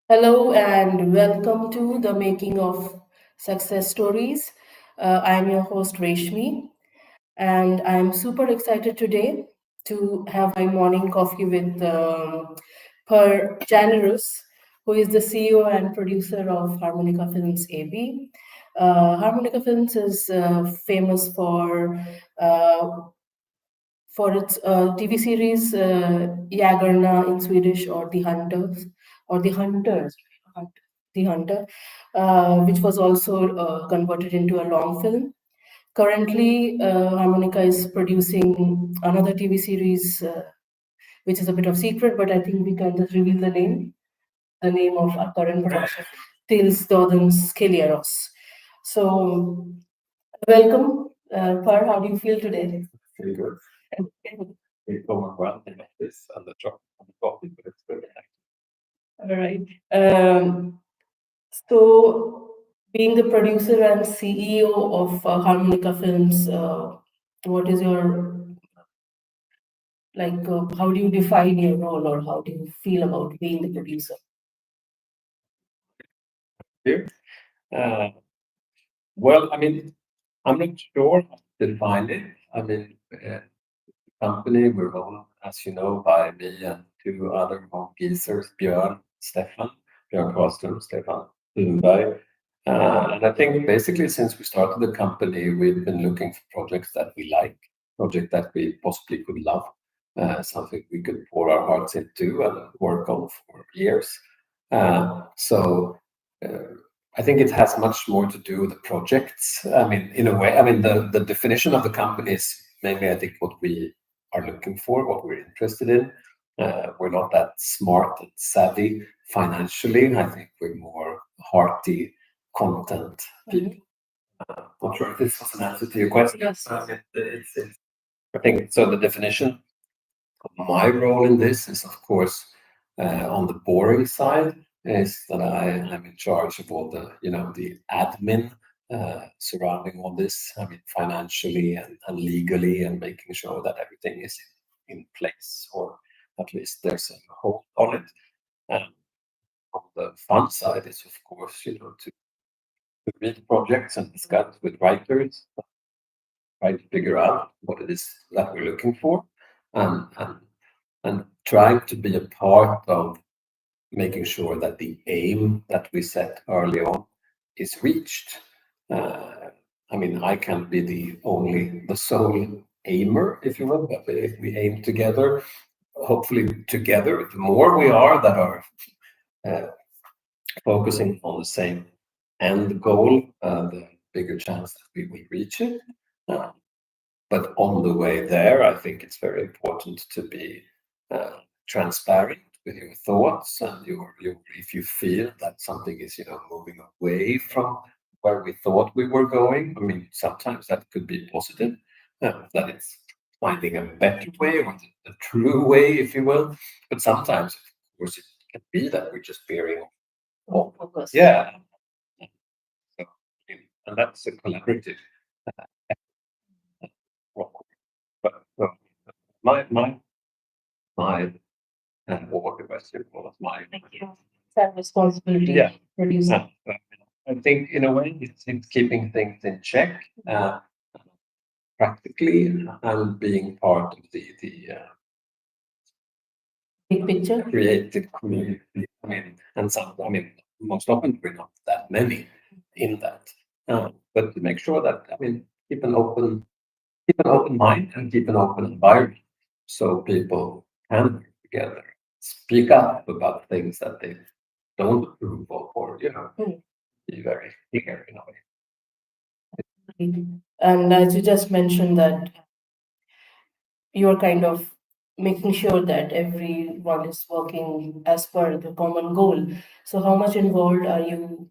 Hello and welcome to the Making of Success Stories. I'm your host Reshmi, and I'm super excited today to have my morning coffee with Per Janérus, who is the CEO and producer of Harmonica Films AB. Harmonica Films is famous uh, for its TV series Jägarna in Swedish, or The Hunters, or The Hunters, The Hunter, which was also converted into a long film. Currently, Harmonica is producing another TV series, which is a bit of secret, but I think we can just reveal the name of our current production, Tils Dodens Keliaros. So, welcome, Per. How do you feel today? Feel good. It's overwhelming like this and the chocolate and the coffee, but it's very nice. All right. So, being the producer and CEO of Harmonica Films, what is your how do you define your role, or how do you feel about being the producer? Here. Uh, well, I'm not sure how to define it. The company we're owned, as you know, by me and two other geezers, Björn Karlström, Stefan Thunberg. And I think basically since we started the company, we've been looking for projects that we like, projects that we possibly could love, something we could pour our hearts into and work on for years. So I think it has much more to do with the projects. In a way, the definition of the company is mainly, I think, what we are looking for, what we're interested in. We're not that smart and savvy financially. I think we're more hearty content people. Not sure if this was an answer to your question. Yes. I think so. The definition of my role in this is, of course, on the boring side, is that I'm in charge of all the admin surrounding all this. Financially and legally, and making sure that everything is in place, or at least there's a hold on it. On the fun side is, of course, to read projects and discuss with writers, try to figure out what it is that we're looking for, and trying to be a part of making sure that the aim that we set early on is reached. I can't be the sole aimer, if you will, but if we aim together, hopefully together, the more we are that are focusing on the same end goal, the bigger chance that we will reach it. But on the way there, I think it's very important to be transparent with your thoughts and your if you feel that something is moving away from where we thought we were going. Sometimes that could be positive, that it's finding a better way, or the true way, if you will. But sometimes, of course, it can be that we're just veering off. Focus. Yeah. So, and that's a collaborative role. But my what the question was Thank you. Self-responsibility. Yeah. Producer. I think in a way it's keeping things in check, practically, and being part of the Big picture. creative community. Most often we're not that many in that, but to make sure that keep an open mind and keep an open environment, so people can work together, speak up about things that they don't approve of, or be very clear in a way. And as you just mentioned, that you're kind of making sure that everyone is working as per the common goal. So, how much involved are you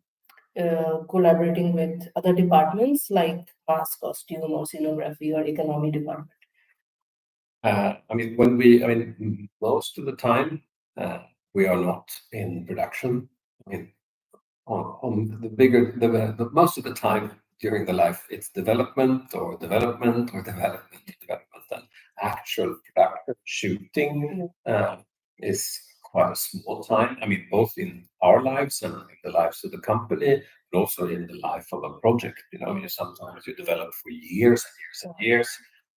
collaborating with other departments like mass costume or scenography or economy department? Most of the time, we are not in production. On the bigger, the most of the time during the life, it's development or development or development, and actual production shooting is quite a small time. I mean, both in our lives and in the lives of the company, but also in the life of a project. You sometimes you develop for years and years and years,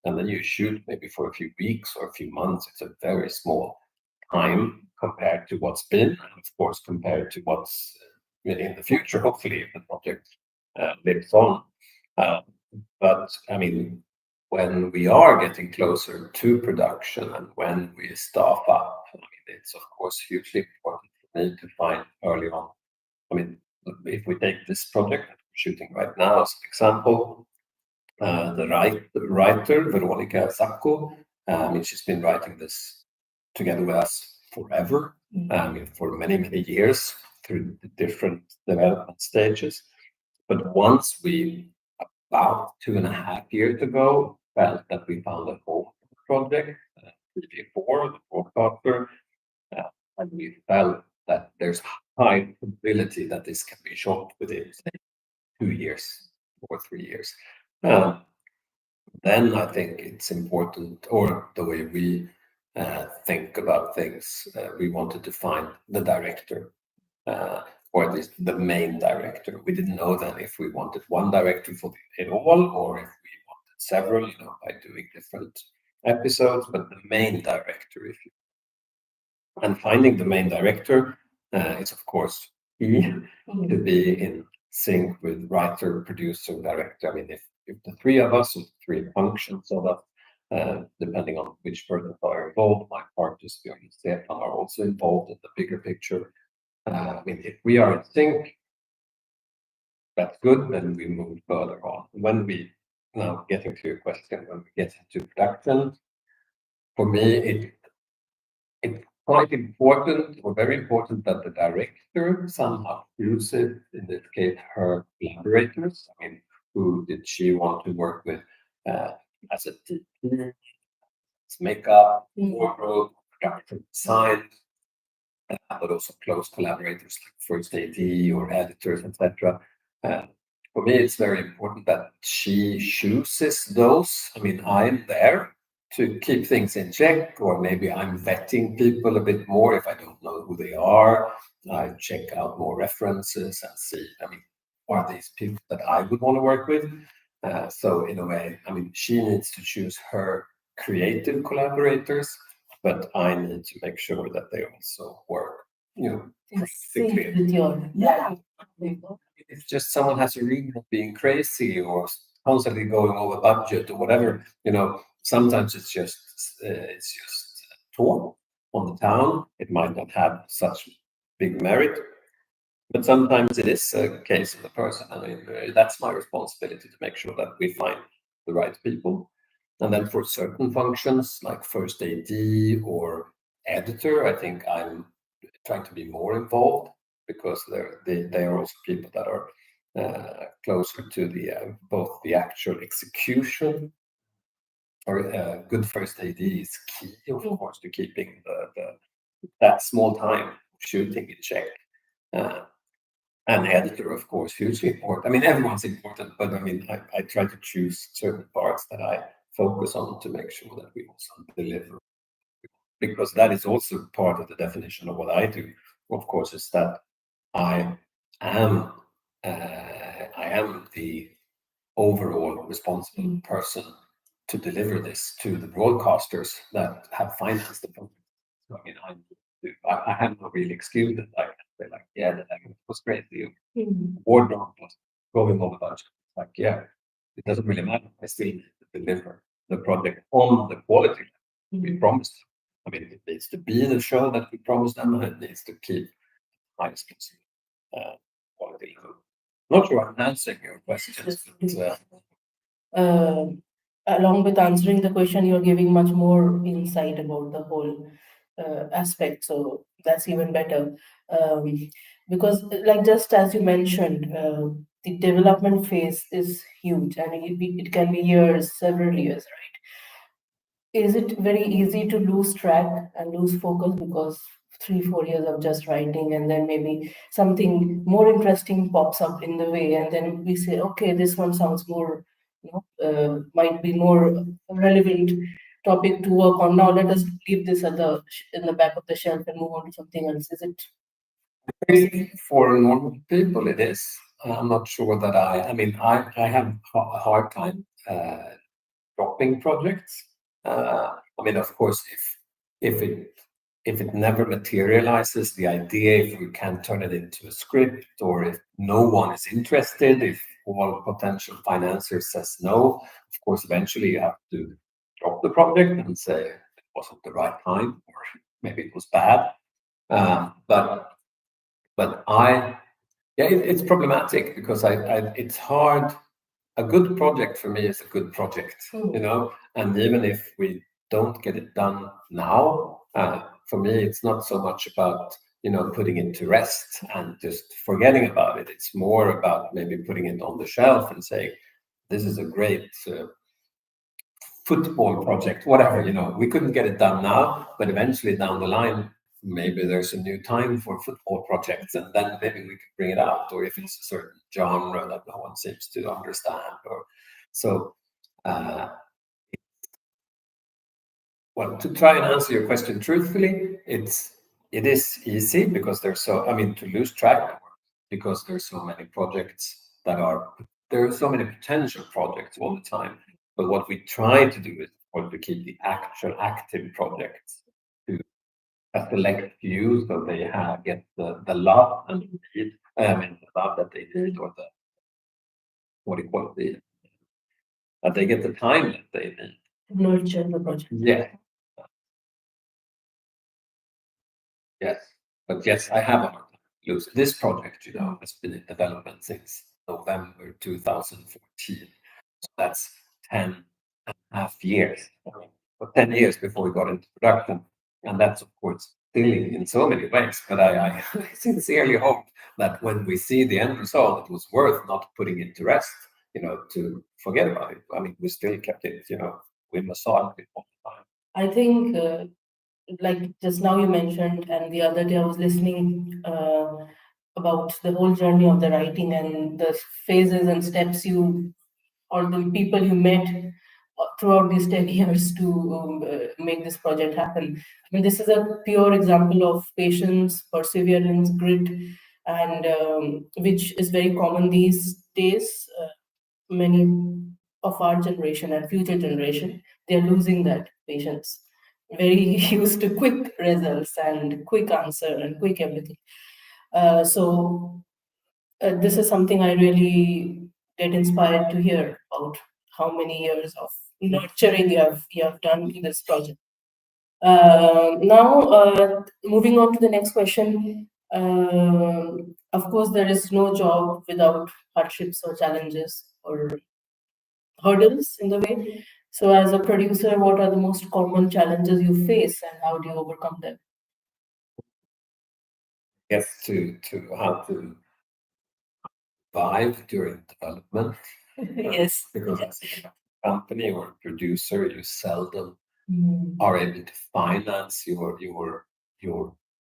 and then you shoot maybe for a few weeks or a few months. It's a very small time compared to what's been, and of course compared to what's in the future. Hopefully, if the project lives on. But I mean, when we are getting closer to production and when we staff up, I mean, it's of course hugely important for me to find early on. I mean, if we take this project that we're shooting right now as an example, the writer, Veronica Sacco, I mean, she's been writing this together with us forever, I mean, for many, many years through the different development stages. But once we, about 2.5 years ago, felt that we found a home for the project, before the broadcaster, and we felt that there's high probability that this can be shot within, say, 2 years or 3 years. Then I think it's important, or the way we think about things, we wanted to find the director, or at least the main director. We didn't know then if we wanted one director for it all, or if we wanted several, by doing different episodes, but the main director, if you. And finding the main director is, of course, key to be in sync with writer, producer, director. I mean, if the three of us, or the three functions of us, depending on which persons are involved, my partners, Björn and Stefan, are also involved in the bigger picture. I mean, if we are in sync, that's good, then we move further on. When we, now getting to your question, when we get into production, for me, it's quite important, or very important, that the director somehow chooses, in this case, her collaborators. I mean, who did she want to work with as a team, as makeup, wardrobe, production design, but also close collaborators like first AD or editors, etc. For me, it's very important that she chooses those. I mean, I'm there to keep things in check, or maybe I'm vetting people a bit more if I don't know who they are. I check out more references and see, I mean, are these people that I would want to work with? So in a way, I mean, she needs to choose her creative collaborators, but I need to make sure that they also work, practically. With your If just someone has a reason of being crazy or constantly going over budget or whatever, sometimes it's just talk on the town. It might not have such big merit, but sometimes it is a case of the person. I mean, that's my responsibility to make sure that we find the right people. And then for certain functions like first AD or editor, I think I'm trying to be more involved, because they are also people that are closer to the both the actual execution. Or good first AD is key, of course, to keeping that small time shooting in check. And editor, of course, hugely important. I mean, everyone's important, but I mean, I try to choose certain parts that I focus on to make sure that we also deliver, because that is also part of the definition of what I do. Of course, is that I am the overall responsible person to deliver this to the broadcasters that have financed the project. So I mean, I have no real excuse that I can say like, yeah, that was great. The wardrobe was going over budget. Like, yeah, it doesn't really matter. I still need to deliver the project on the quality we promised. I mean, it needs to be the show that we promised them, and it needs to keep highest possible quality. Not sure I'm answering your questions. Along with answering the question, you're giving much more insight about the whole aspect. So that's even better. Because, like just as you mentioned, the development phase is huge, and it can be years, several years, right? Is it very easy to lose track and lose focus because 3-4 years of just writing, and then maybe something more interesting pops up in the way, and then we say, okay, this one sounds more, might be more relevant topic to work on. Now let us leave this in the back of the shelf and move on to something else. Is it? For normal people, it is. I'm not sure that I have a hard time dropping projects. Of course, if it never materializes, the idea, if we can't turn it into a script, or if no one is interested, if all potential financiers says no, of course, eventually you have to drop the project and say it wasn't the right time, or maybe it was bad. But it's problematic because it's hard. A good project for me is a good project, and even if we don't get it done now, for me, it's not so much about, putting it to rest and just forgetting about it. It's more about maybe putting it on the shelf and saying, this is a great football project, whatever, we couldn't get it done now, but eventually down the line, maybe there's a new time for football projects, and then maybe we could bring it out, or if it's a certain genre that no one seems to understand, or so. Well, to try and answer your question truthfully, it is easy because to lose track, because there's so many projects there are so many potential projects all the time. But what we try to do is to keep the actual active projects to a select few, so they get the love and the love that they need, or that they get the time that they need. Nurture the project. Yeah. Yes, but yes, I have a hard time losing. This project, has been in development since November 2014. So that's 10 and a half years. But 10 years before we got into production. And that's, of course, silly in so many ways. But I sincerely hope that when we see the end result, it was worth not putting it to rest, to forget about it. We still kept it, we massaged it all the time. I think, like just now you mentioned, and the other day I was listening about the whole journey of the writing and the phases and steps or the people you met throughout these 10 years to make this project happen. This is a pure example of patience, perseverance, grit, and which is very common these days. Many of our generation and future generation, they're losing that patience. Very used to quick results and quick answer and quick everything. So this is something I really get inspired to hear about, how many years of nurturing you have done in this project. Now, moving on to the next question. Of course, there is no job without hardships or challenges or hurdles in the way. So, as a producer, what are the most common challenges you face, and how do you overcome them? Yes, to how to survive during development. Yes. Because as a company or producer, you seldom are able to finance your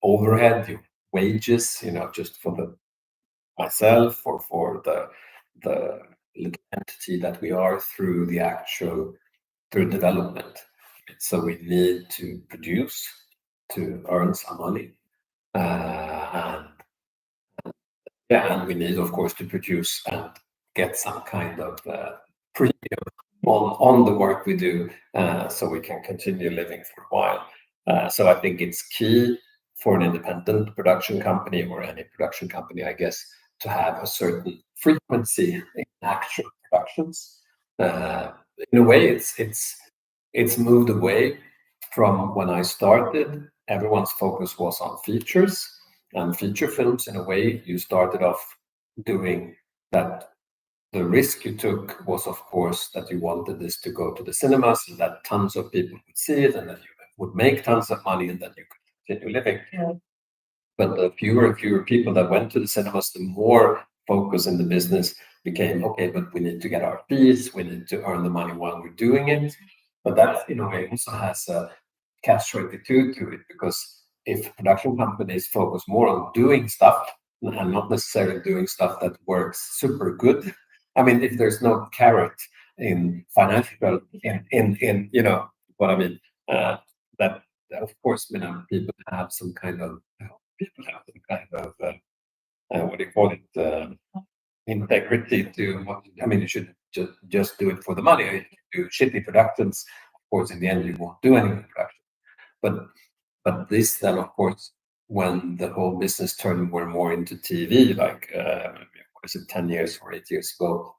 overhead, your wages, just for myself or for the little entity that we are through development. So we need to produce to earn some money, and we need, of course, to produce and get some kind of premium on the work we do, so we can continue living for a while. So I think it's key for an independent production company, or any production company, I guess, to have a certain frequency in actual productions. In a way, it's moved away from when I started. Everyone's focus was on features and feature films. In a way, you started off doing that. The risk you took was, of course, that you wanted this to go to the cinemas and that tons of people would see it, and that you would make tons of money, and that you could continue living. Yeah. But the fewer and fewer people that went to the cinemas, the more focus in the business became, okay, but we need to get our fees, we need to earn the money while we're doing it. But that, in a way, also has a catch-22 to it, because if production companies focus more on doing stuff and not necessarily doing stuff that works super good, if there's no carrot in financial, in what I mean. That of course, people have some kind of what do you call it? Integrity to what you should just do it for the money. If you do shitty productions, of course, in the end, you won't do any production. But this then, of course, when the whole business turned more and more into TV, like what is it, 10 years or 8 years ago,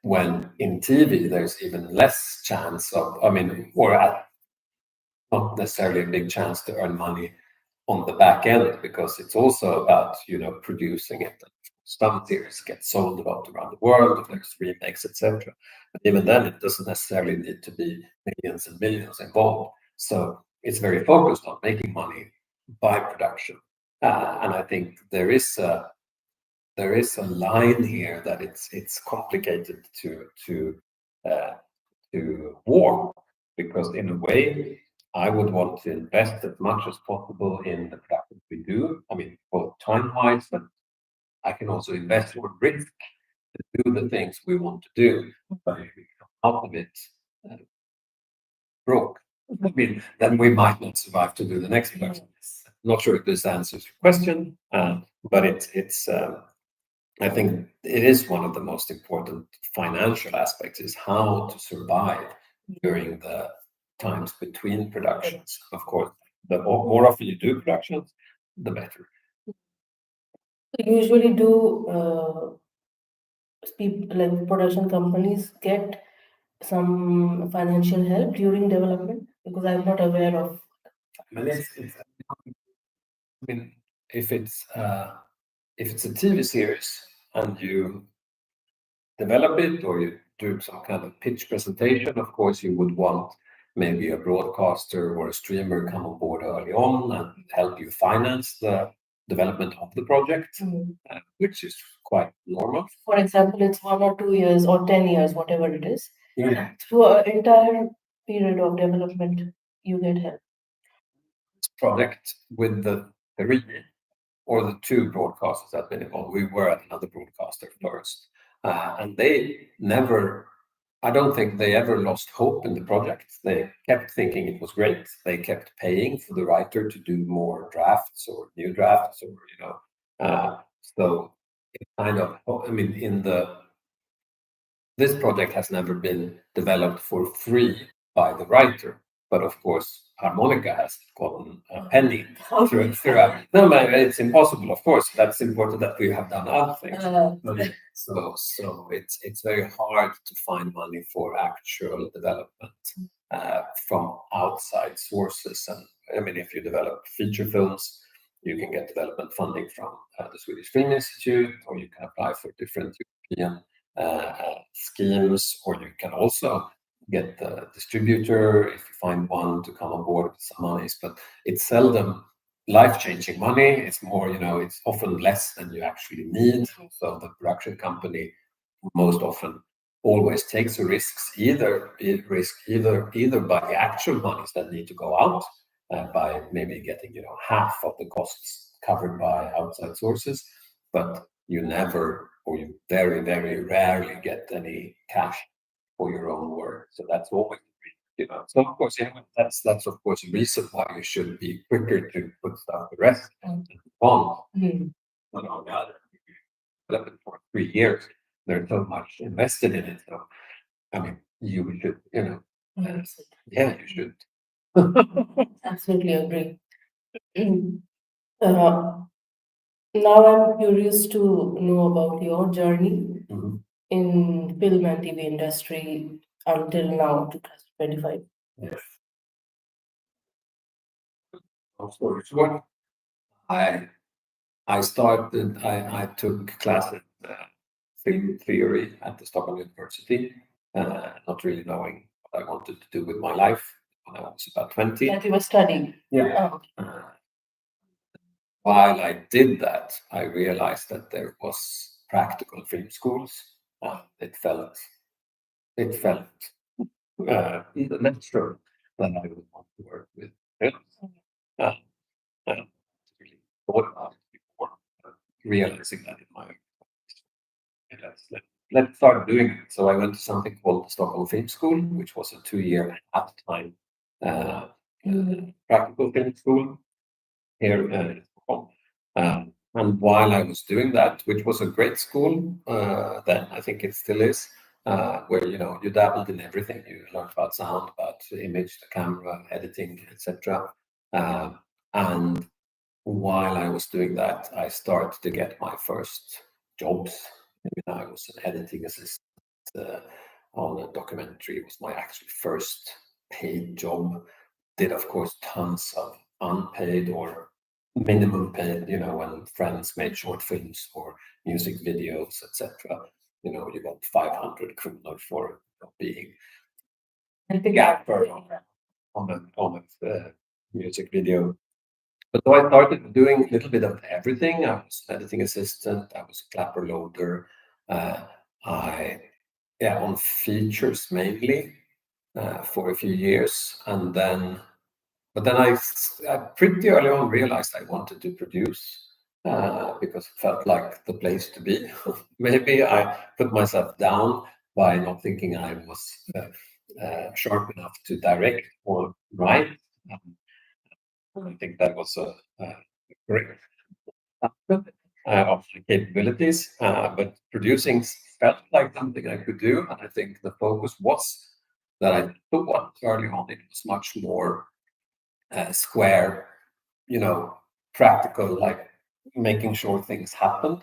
when in TV there's even less chance of, not necessarily a big chance to earn money on the back end, because it's also about producing it. Some series get sold about around the world, there's remakes, etc. But even then, it doesn't necessarily need to be millions and millions involved. So it's very focused on making money by production, and I think there is a line here that it's complicated to walk, because in a way I would want to invest as much as possible in the productions we do. Both time-wise, but I can also invest or risk to do the things we want to do. But if we come out of it broke, then we might not survive to do the next production. Not sure if this answers your question, but it's. I think it is one of the most important financial aspects, is how to survive during the times between productions. Of course, the more often you do productions, the better. Usually, do people like production companies get some financial help during development? Because I'm not aware of. If it's a TV series and you develop it or you do some kind of pitch presentation, of course you would want maybe a broadcaster or a streamer come on board early on and help you finance the development of the project, which is quite normal. For example, it's 1 or 2 years or 10 years, whatever it is. Yeah. Through an entire period of development, you get help. Project with the 3 or the 2 broadcasters that have been involved. We were at another broadcaster first, and they never, I don't think they ever lost hope in the project. They kept thinking it was great. They kept paying for the writer to do more drafts or new drafts, or so it kind of, this project has never been developed for free by the writer, but of course Harmonica has gotten a penny throughout. No, but it's impossible. Of course, that's important that we have done other things. So it's very hard to find money for actual development from outside sources. And if you develop feature films, you can get development funding from the Swedish Film Institute, or you can apply for different European schemes, or you can also get the distributor, if you find one, to come on board with some monies. But it's seldom life-changing money. It's more, it's often less than you actually need. So the production company most often always takes a risk, either by the actual monies that need to go out, by maybe getting half of the costs covered by outside sources, but you never, or you very, very rarely get any cash for your own work. So that's always, so of course, that's of course a reason why you should be quicker to put stuff to rest and on. But on the other, develop it for 3 years. There's so much invested in it. So you should, yeah, you should. Absolutely agree. Now I'm curious to know about your journey in film and TV industry until now, 2025. Yes. So what I started, I took classes film theory at the Stockholm University, not really knowing what I wanted to do with my life when I was about 20. That you were studying? Yeah. While I did that, I realized that there was practical film schools. It felt natural that I would want to work with films. Really thought about it before realizing that in my let's start doing it. So I went to something called the Stockholm Film School, which was a 2-year at the time practical film school here in Stockholm. And while I was doing that, which was a great school then, I think it still is, where you dabbled in everything. You learned about sound, about image, the camera, editing, etc. And while I was doing that, I started to get my first jobs. I was an editing assistant on a documentary. It was my actual first paid job. Did, of course, tons of unpaid or minimum paid, when friends made short films or music videos, etc. You got 500 kronor for being a gaffer on a music video. But so I started doing a little bit of everything. I was an editing assistant. I was a clapper loader. On features mainly for a few years, but then I pretty early on realized I wanted to produce because it felt like the place to be. Maybe I put myself down by not thinking I was sharp enough to direct or write. I think that was a great aspect of the capabilities, but producing felt like something I could do, and I think the focus was that I thought early on it was much more square, practical, like making sure things happened.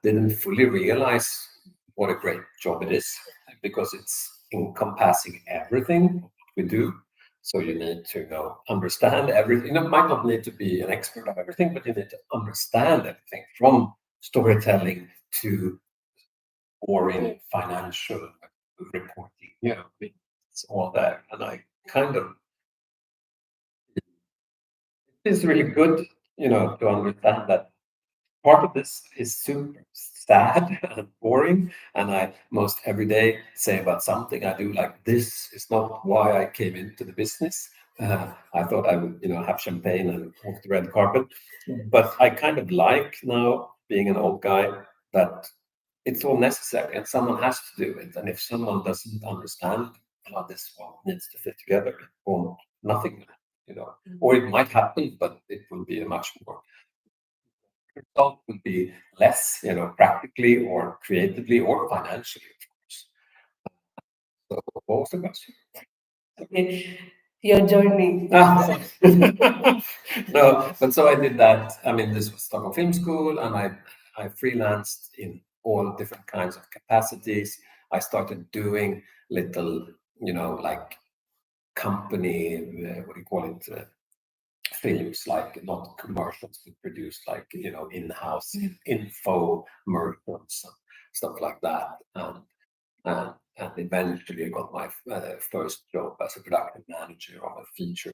Didn't fully realize what a great job it is because it's encompassing everything we do. So you need to understand everything. You might not need to be an expert of everything, but you need to understand everything from storytelling to boring financial reporting. It's all there, and I kind of it's really good, to understand that part of this is super sad and boring. And I most every day say about something I do, like, this is not why I came into the business. I thought I would, have champagne and walk the red carpet. But I kind of like now, being an old guy, that it's all necessary and someone has to do it. And if someone doesn't understand how this one needs to fit together, it won't, nothing, or it might happen, but it will be a much more result would be less, practically or creatively or financially, of course. So what was the question? Okay, your journey. No, but so I did that. I mean, this was Stockholm Film School, and I freelanced in all different kinds of capacities. I started doing little, like company, what do you call it? Films, like not commercials, but produced like in-house info commercials and stuff like that. And eventually I got my first job as a production manager on a feature.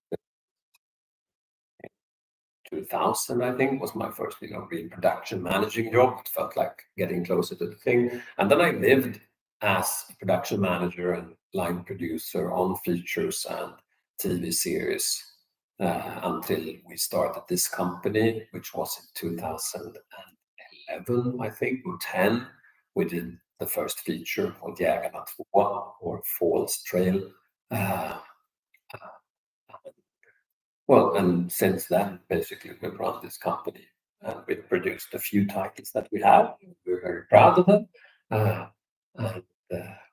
2000, I think, was my first real production managing job. It felt like getting closer to the thing. And then I lived as a production manager and line producer on features and TV series until we started this company, which was in 2011, I think, or 10. We did the first feature called Jägarna 2, or Falls Trail. Well, and since then, basically, we've run this company and we've produced a few titles that we have. We're very proud of them. And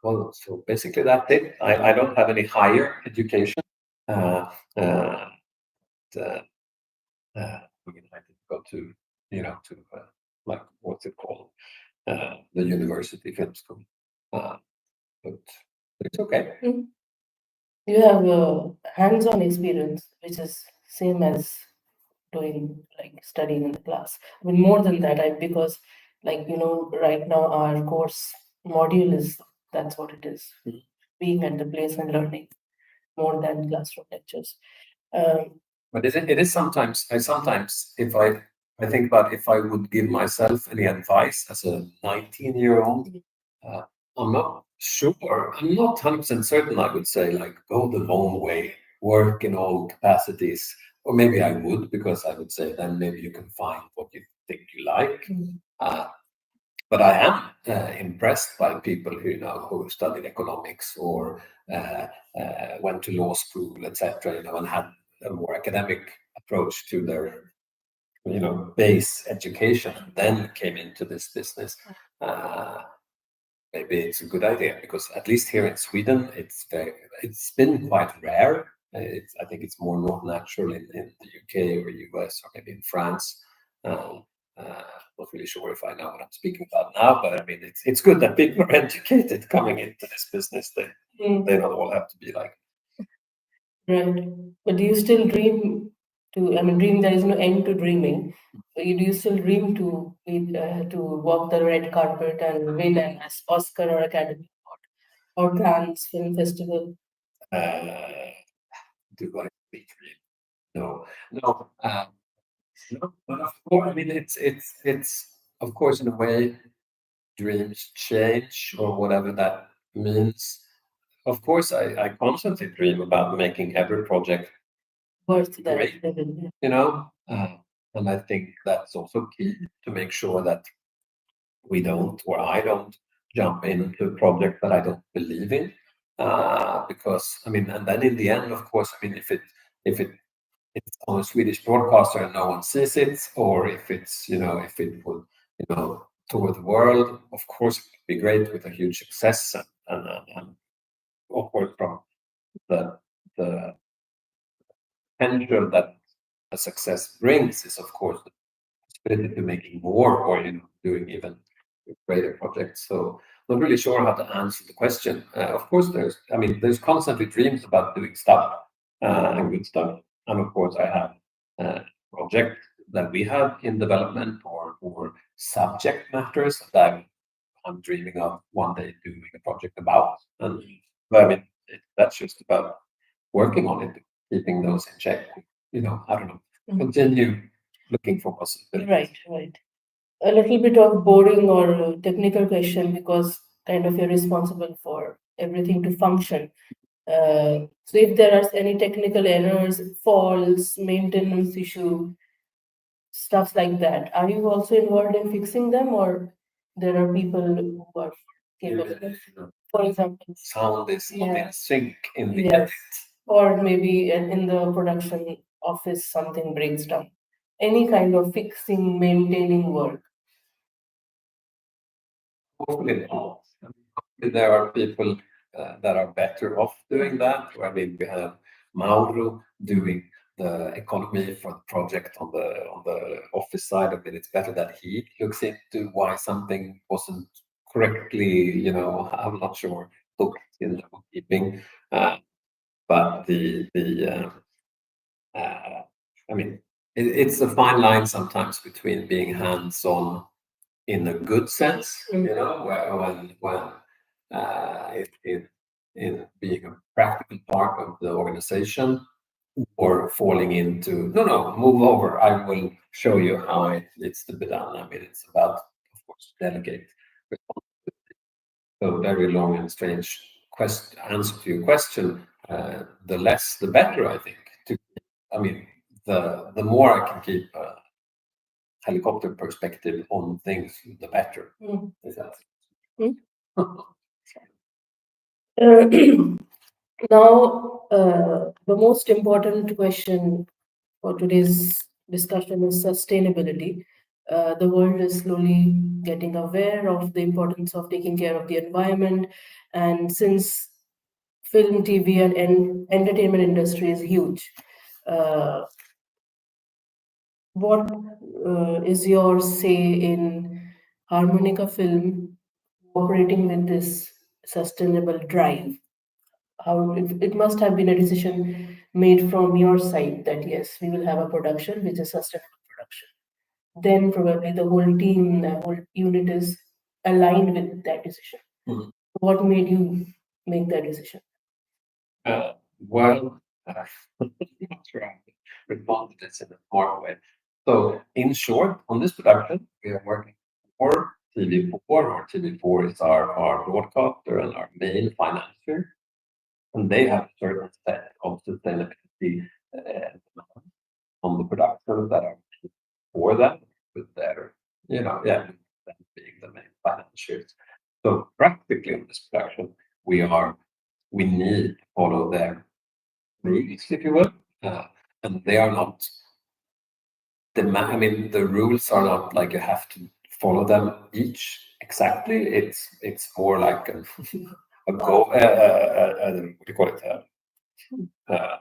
well, so basically that's it. I don't have any higher education. Uh, uh, uh, I didn't go to, like, what's it called? The university film school. But it's okay. You have a hands-on experience, which is same as doing like studying in the class. I mean, more than that, because right now our course module is that's what it is, being at the place and learning more than classroom lectures. But it is sometimes, if I think about if I would give myself any advice as a 19-year-old, I'm not sure. I'm not 100% certain. I would say, like, go the long way, work in all capacities. Or maybe I would, because I would say then maybe you can find what you think you like. but I am impressed by people who studied economics or went to law school, etc. And had a more academic approach to their base education, and then came into this business. Maybe it's a good idea, because at least here in Sweden, it's been quite rare. I think it's more not natural in the UK or US or maybe in France. Not really sure if I know what I'm speaking about now, but I mean, it's good that people are educated coming into this business. They don't all have to be like. Right. But do you still dream dream, there is no end to dreaming. Do you still dream to walk the red carpet and win an Oscar or Academy Award or Cannes Film Festival? Do I really dream? No, no. No, but of course, I mean, it's of course, in a way, dreams change or whatever that means. Of course, I constantly dream about making every project Worth that. great, and I think that's also key, to make sure that we don't, or I don't, jump into a project that I don't believe in, because I mean, and then in the end, of course, I mean, if it's on a Swedish broadcaster and no one sees it, or if if it would tour the world, of course it would be great with a huge success, and of course from the potential that a success brings is, of course, the possibility to making more, or doing even greater projects. So not really sure how to answer the question. Of course, there's constantly dreams about doing stuff, and good stuff, and of course I have projects that we have in development, or subject matters that I'm dreaming of one day doing a project about. And but I mean, that's just about working on it, keeping those in check. I don't know, continue looking for possibilities. Right. A little bit of boring or technical question, because kind of you're responsible for everything to function. So if there are any technical errors, faults, maintenance issue, stuff like that, are you also involved in fixing them, or there are people who are capable? For example, Sound is not in yeah, sync in the yes, edit. or maybe in the production office something breaks down. Any kind of fixing, maintaining work. Hopefully not. I mean, hopefully there are people that are better off doing that. I mean, we have Mauro doing the economy for the project on the office side. I mean, it's better that he looks into why something wasn't correctly, I'm not sure, booked in the bookkeeping. But I mean, it's a fine line sometimes between being hands-on in a good sense, where when it in being a practical part of the organization, or falling into no, move over, I will show you how it needs to be done. I mean, it's about, of course, delegate responsibility. So very long and strange answer to your question. The less, the better, I think. I mean, the more I can keep helicopter perspective on things, the better. Is that? Now, the most important question for today's discussion is sustainability. The world is slowly getting aware of the importance of taking care of the environment, and since film, TV, and entertainment industry is huge, what is your say in Harmonica Film operating with this sustainable drive? How it must have been a decision made from your side that yes, we will have a production which is sustainable production. Then probably the whole team, the whole unit is aligned with that decision. What made you make that decision? Well, not sure I respond to this in a smart way. So, in short, on this production, we are working for TV4, or TV4 is our broadcaster and our main financier, and they have a certain set of sustainability on the productions that are for them, with their, being the main financiers. So practically in this production, we need to follow their rules, if you will, and they are not I mean, the rules are not like you have to follow them each exactly. It's more like a go. What do you call it? I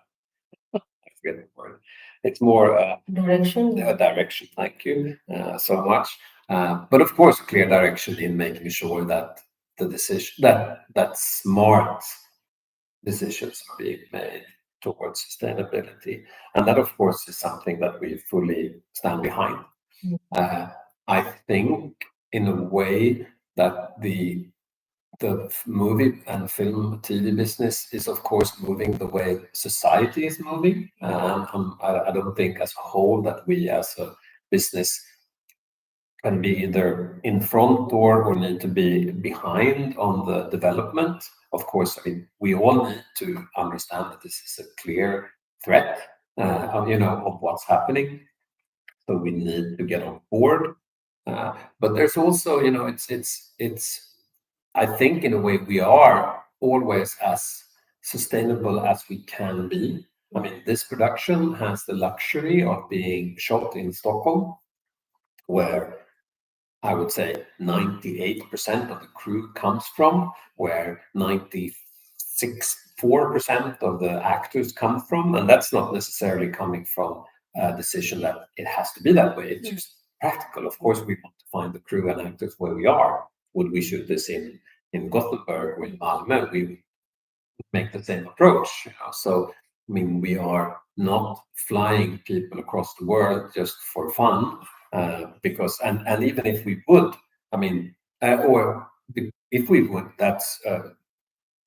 forget the word. It's more Direction. a direction. Thank you so much. But of course, a clear direction in making sure that the decision that smart decisions are being made towards sustainability, and that of course is something that we fully stand behind. I think in a way that the movie and film TV business is of course moving the way society is moving. I don't think as a whole that we as a business can be either in front or need to be behind on the development. Of course, I mean, we all need to understand that this is a clear threat, of what's happening. So we need to get on board. But there's also, it's. I think in a way we are always as sustainable as we can be. I mean, this production has the luxury of being shot in Stockholm, where I would say 98% of the crew comes from, where 4% of the actors come from, and that's not necessarily coming from a decision that it has to be that way. It's just practical. Of course, we want to find the crew and actors where we are. Would we shoot this in Gothenburg or in Malmö? We would make the same approach. So, I mean, we are not flying people across the world just for fun. Because and even if we would, I mean, or if we would, that's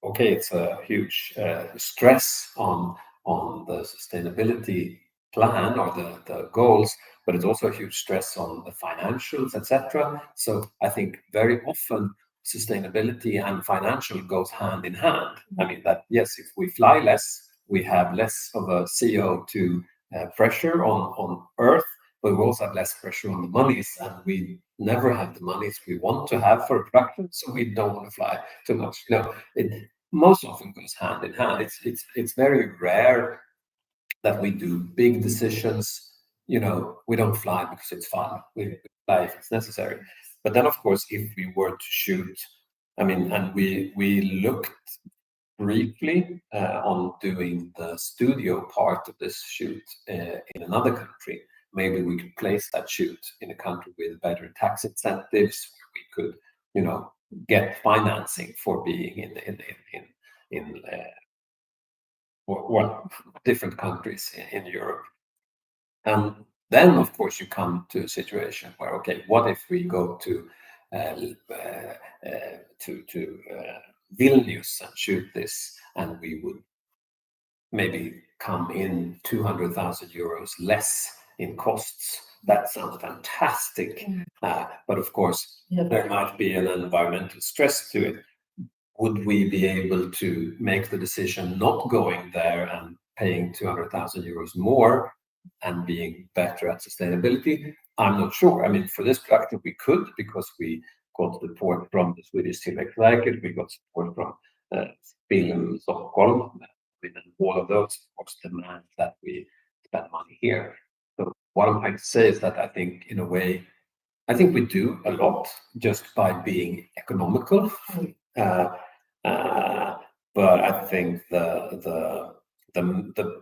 okay. It's a huge stress on the sustainability plan or the goals, but it's also a huge stress on the financials, etc. So I think very often sustainability and financial goes hand in hand. I mean that yes, if we fly less, we have less of a CO2 pressure on Earth, but we also have less pressure on the monies, and we never have the monies we want to have for a production, so we don't want to fly too much. It most often goes hand in hand. It's very rare that we do big decisions. We don't fly because it's fun. We fly if it's necessary. But then, of course, if we were to shoot, I mean, and we looked briefly on doing the studio part of this shoot in another country. Maybe we could place that shoot in a country with better tax incentives, where we could, get financing for being in different countries in Europe. And then, of course, you come to a situation where, okay, what if we go to Vilnius and shoot this, and we would maybe come in 200,000 euros less in costs? That sounds fantastic. But of course, there might be an environmental stress to it. Would we be able to make the decision not going there and paying 200,000 euros more and being better at sustainability? I'm not sure. I mean, for this production, we could, because we got support from the Swedish TV and Film. We got support from Film Stockholm. And all of those, of course, demand that we spend money here. So what I'm trying to say is that I think, in a way, I think we do a lot just by being economical. But I think the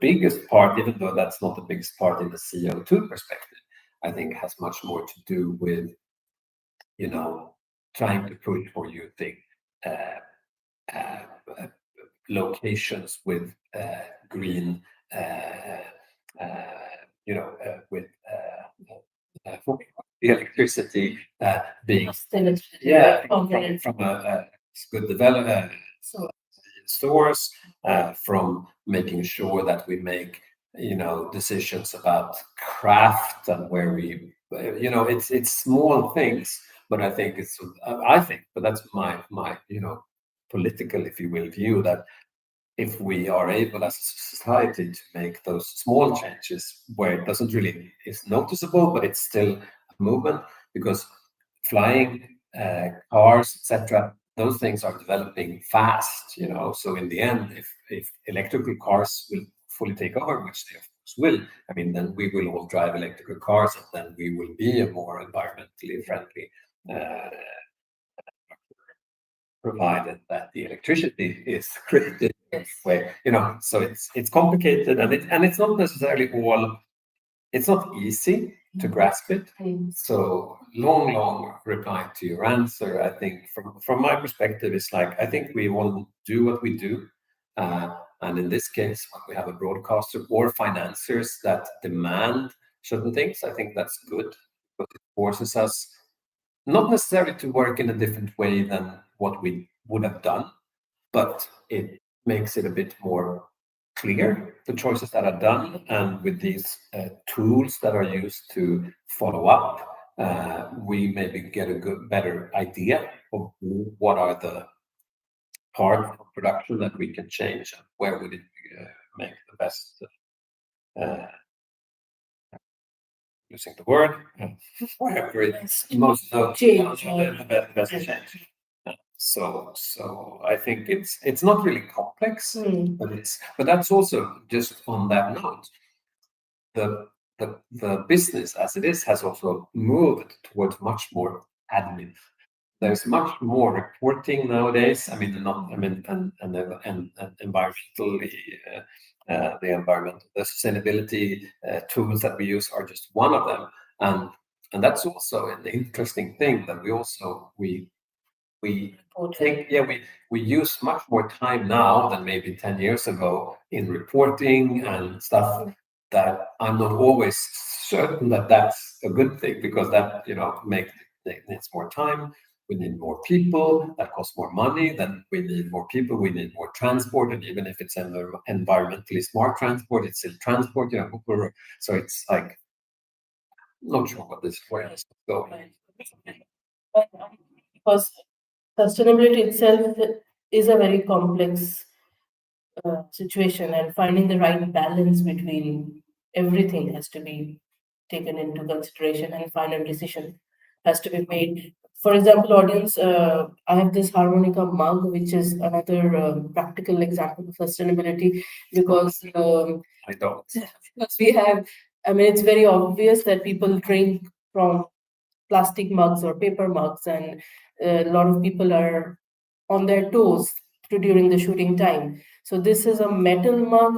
biggest part, even though that's not the biggest part in the CO2 perspective, I think has much more to do with, trying to push for you think locations with green, with the electricity being from a good development source, from making sure that we make decisions about craft and where we it's small things, but I think but that's my political, if you will, view, that if we are able as a society to make those small changes where it doesn't really is noticeable, but it's still a movement, because flying cars, etc. Those things are developing fast, So in the end, if electrical cars will fully take over, which they of course will, I mean, then we will all drive electrical cars, and then we will be a more environmentally friendly, provided that the electricity is created in this way. So it's complicated, and it's not necessarily all. It's not easy to grasp it. So long reply to your answer. I think from my perspective, it's like I think we all do what we do, and in this case, when we have a broadcaster or financiers that demand certain things, I think that's good because it forces us not necessarily to work in a different way than what we would have done, but it makes it a bit more clear, the choices that are done, and with these tools that are used to follow up, we maybe get a better idea of what are the parts of production that we can change and where would it make the best, using the word, wherever it's most the best change. So I think it's not really complex, but that's also just on that note. The business as it is has also moved towards much more admin. There's much more reporting nowadays. I mean, and environmentally, the sustainability tools that we use are just one of them, and that's also an interesting thing that we use much more time now than maybe 10 years ago in reporting and stuff that I'm not always certain that that's a good thing, because that needs more time. We need more people, that costs more money. Then we need more people, we need more transport, and even if it's environmentally smart transport, it's still transport. So it's like not sure what this way is going. Because sustainability itself is a very complex situation, and finding the right balance between everything has to be taken into consideration, and final decision has to be made. For example, audience, I have this harmonica mug, which is another practical example of sustainability, because I don't. because we have, I mean, it's very obvious that people drink from plastic mugs or paper mugs, and a lot of people are on their toes during the shooting time. So this is a metal mug,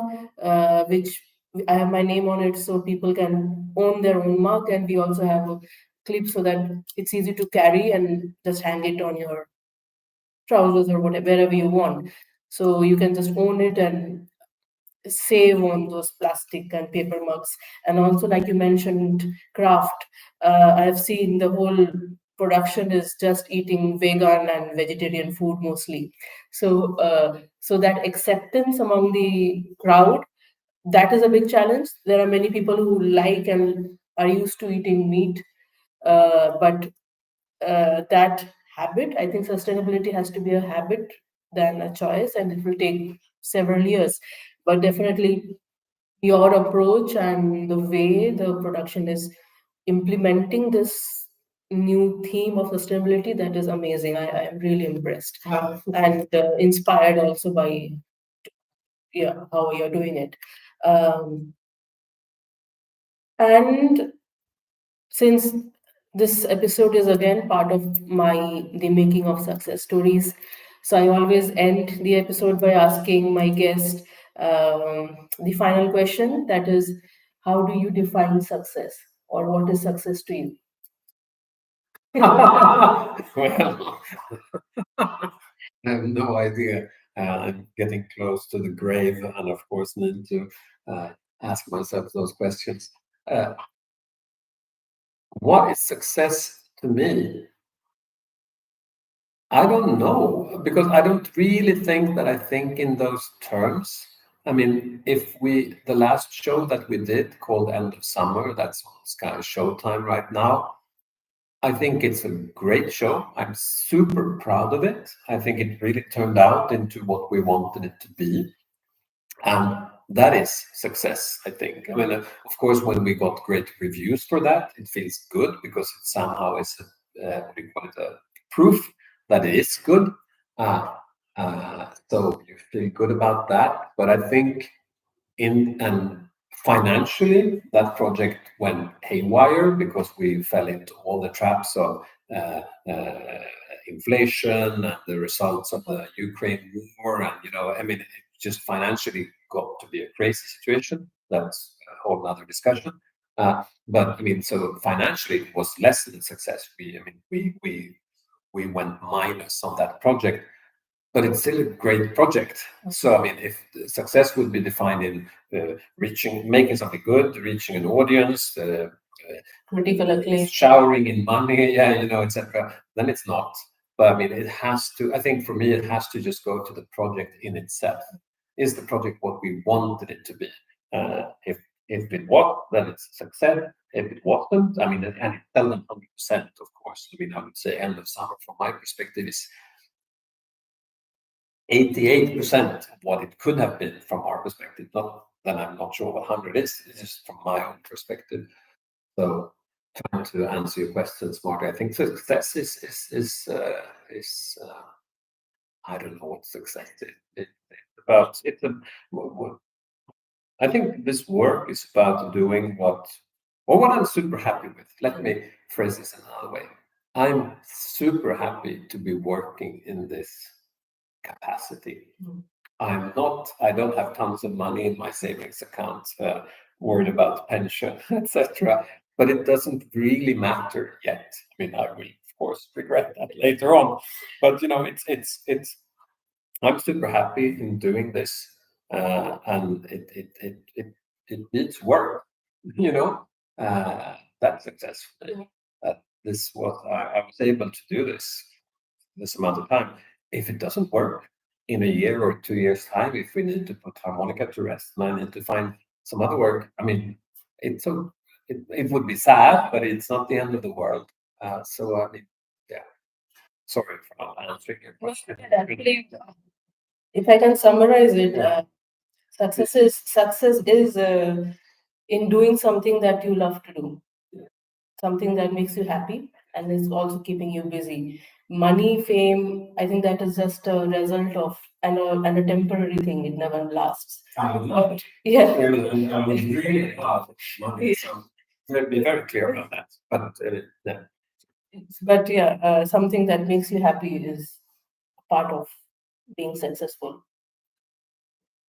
which I have my name on it, so people can own their own mug, and we also have a clip so that it's easy to carry and just hang it on your trousers or whatever, wherever you want. So you can just own it and save on those plastic and paper mugs. And also, like you mentioned, craft. I've seen the whole production is just eating vegan and vegetarian food mostly. So so that acceptance among the crowd, that is a big challenge. There are many people who like and are used to eating meat, but that habit, I think sustainability has to be a habit than a choice, and it will take several years. But definitely, your approach and the way the production is implementing this new theme of sustainability, that is amazing. I am really impressed and inspired also by how you're doing it. And since this episode is again part of the making of success stories, so I always end the episode by asking my guest the final question, that is, how do you define success, or what is success to you? Well, I have no idea. I'm getting close to the grave, and of course, need to ask myself those questions. What is success to me? I don't know, because I don't really think that I think in those terms. I mean, the last show that we did called End of Summer, that's on Sky Showtime right now. I think it's a great show. I'm super proud of it. I think it really turned out into what we wanted it to be. And that is success, I think. I mean, of course, when we got great reviews for that, it feels good because it somehow is what do you call it, proof that it is good. So you feel good about that. But I think financially, that project went haywire because we fell into all the traps of uh, uh, inflation and the results of the Ukraine war, and I mean, it just financially got to be a crazy situation. That's a whole other discussion. But I mean, so financially, it was less than a success. We went minus on that project, but it's still a great project. So I mean, if the success would be defined in making something good, reaching an audience, critical acclaim, showering in money, yeah, etc., then it's not. But I mean, it has to. I think for me, it has to just go to the project in itself. Is the project what we wanted it to be? If it was, then it's a success. If it wasn't, I mean, and it's seldom 100%, of course. I mean, I would say End of Summer, from my perspective, is 88% of what it could have been from our perspective. Not then I'm not sure what 100 is. It's just from my own perspective. So trying to answer your question smartly, I think success is I don't know what success is. I think this work is about doing what I'm super happy with. Let me phrase this another way. I'm super happy to be working in this capacity. I don't have tons of money in my savings account, worried about pension, etc. But it doesn't really matter yet. I mean, I will of course regret that later on. But it's. I'm super happy in doing this, and it needs work. You know, that's successful. That I was able to do this amount of time. If it doesn't work in a year or 2 years' time, if we need to put harmonica to rest and I need to find some other work, I mean, it would be sad, but it's not the end of the world. So I mean, yeah. Sorry for not answering your question. actually, if I can summarize it, success is in doing something that you love to do, something that makes you happy and is also keeping you busy. Money, fame, I think that is just a result of and a temporary thing. It never lasts. I would love it. Yeah. I would really love money. So let's be very clear about that. But yeah. But yeah, something that makes you happy is part of being successful.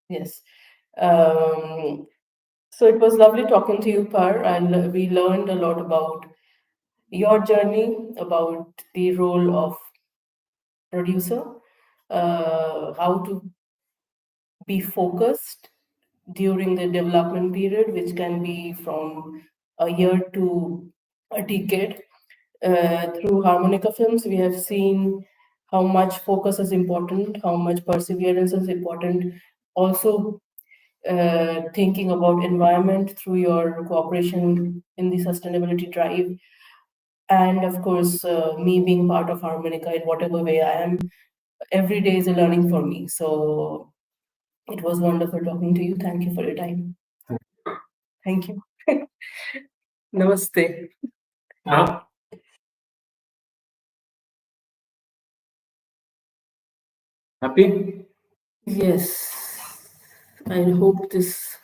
Yes. So it was lovely talking to you, Par, and we learned a lot about your journey, about the role of producer, how to be focused during the development period, which can be from a year to a decade. Through Harmonica Films, we have seen how much focus is important, how much perseverance is important. Also, thinking about environment through your cooperation in the sustainability drive, and of course, me being part of Harmonica in whatever way I am, every day is a learning for me. So it was wonderful talking to you. Thank you for your time. Thank you. Namaste. Happy? Yes, I hope this